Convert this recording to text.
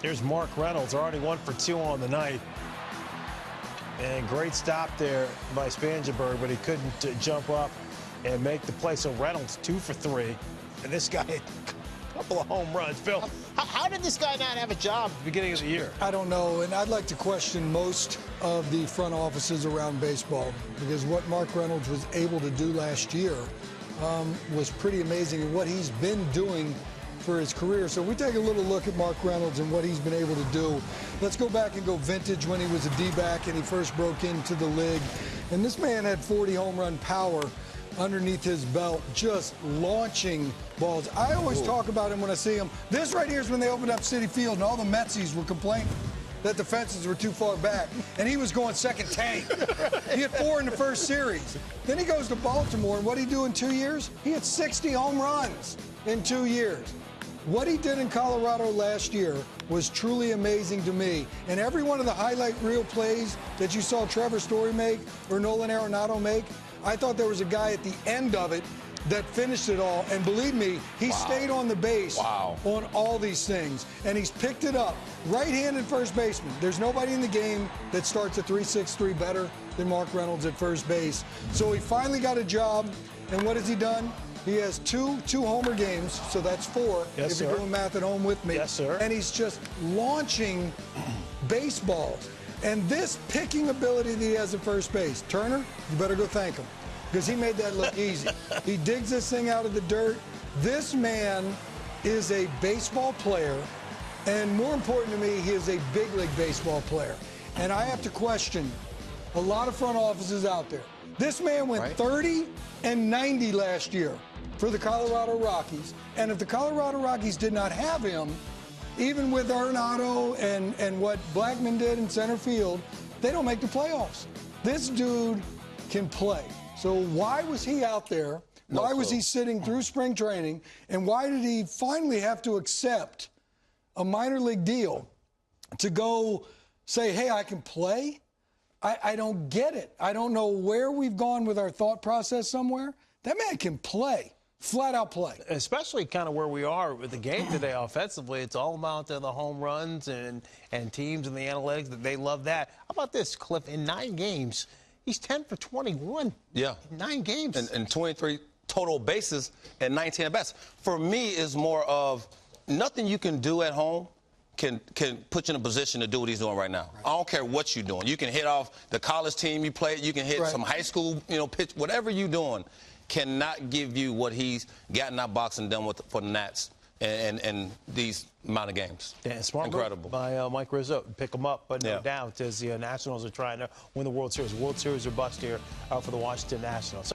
Here's Mark Reynolds, already 1 for 2 on the night. And great stop there by Spangenberg, but he couldn't jump up and make the play. So Reynolds 2 for 3. And this guy, a couple of home runs. Phil, how did this guy not have a job at the beginning of the year? I don't know, and I'd like to question most of the front offices around baseball, because what Mark Reynolds was able to do last year was pretty amazing, and what he's been doing for his career. So we take a little look at Mark Reynolds and what he's been able to do. Let's go back and go vintage when he was a D-back and he first broke into the league. And this man had 40 home run power underneath his belt, just launching balls. I always talk about him when I see him. This right here is when they opened up Citi Field and all the Metsies were complaining that the fences were too far back, and he was going second tank. He had 4 in the first series. Then he goes to Baltimore, and what did he do in 2 years? He had 60 home runs in 2 years. What he did in Colorado last year was truly amazing to me. And every one of the highlight reel plays that you saw Trevor Story make or Nolan Arenado make, I thought there was a guy at the end of it that finished it all. And believe me, he stayed on the base on all these things. And he's picked it up. Right-handed first baseman. There's nobody in the game that starts a 3.63 better than Mark Reynolds at first base. So he finally got a job. And what has he done? He has two homer games, so that's 4. Yes, if you're doing math at home with me. Yes, sir. And he's just launching baseballs. And this picking ability that he has at first base, Turner, you better go thank him, because he made that look easy. He digs this thing out of the dirt. This man is a baseball player, and more important to me, he is a big league baseball player. And I have to question a lot of front offices out there. This man went 30 and 90 last year for the Colorado Rockies. And if the Colorado Rockies did not have him, even with Arenado and what Blackman did in center field, they don't make the playoffs. This dude can play. So why was he out there? Why was he sitting through spring training? And why did he finally have to accept a minor league deal to go say, hey, I can play? I don't get it. I don't know where we've gone with our thought process somewhere. That man can play, flat out play. Especially kind of where we are with the game today offensively. It's all about the home runs and teams and the analytics. That they love that. How about this, Cliff? In 9 games, he's 10 for 21. Yeah. In 9 games. And 23 total bases and 19 at bats. For me, is more of nothing you can do at home can put you in a position to do what he's doing right now. I don't care what you're doing. You can hit off the college team you played. You can hit some high school, pitch. Whatever you're doing cannot give you what he's gotten that box and done for the Nats and these amount of games. Yeah, smart incredible by Mike Rizzo. Pick him up, but no doubt as the Nationals are trying to win the World Series. World Series or bust here for the Washington Nationals.